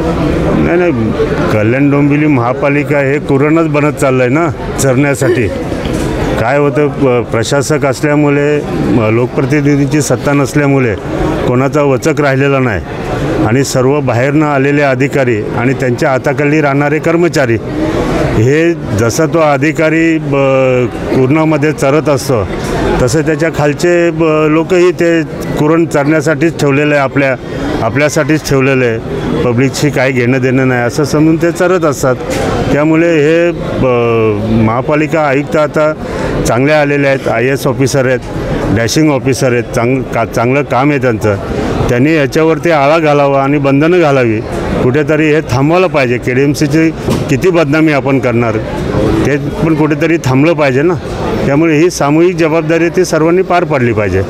नाही नाही, कल्याण डोंबिवली महापालिका हे कुरणच बनत चाललं आहे ना चरण्यासाठी. काय होतं, प्रशासक असल्यामुळे, लोकप्रतिनिधींची सत्ता नसल्यामुळे कोणाचा वचक राहिलेला नाही आणि सर्व बाहेरनं आलेले अधिकारी आणि त्यांच्या हाताखाली राहणारे कर्मचारी हे जसा तो अधिकारी कुरणामध्ये चरत असतो तसं त्याच्या खालचे लोकही ते कुरण चरण्यासाठीच ठेवलेलं आहे, आपल्यासाठीच ठेवलेलं आहे. पब्लिकशी काही घेणं देणं नाही असं समजून ते चरत असतात. त्यामुळे हे महापालिका आयुक्त आता चांगले आलेले आहेत, IAS ऑफिसर आहेत, डॅशिंग ऑफिसर आहेत, चांगलं काम आहे त्यांचं. त्यांनी याच्यावरती आळा घालावा आणि बंधनं घालावी. कुठेतरी हे थांबवायला पाहिजे. KDMCची किती बदनामी आपण करणार, ते पण कुठेतरी थांबलं पाहिजे ना. त्यामुळे ही सामूहिक जबाबदारी ती सर्वांनी पार पाडली पाहिजे.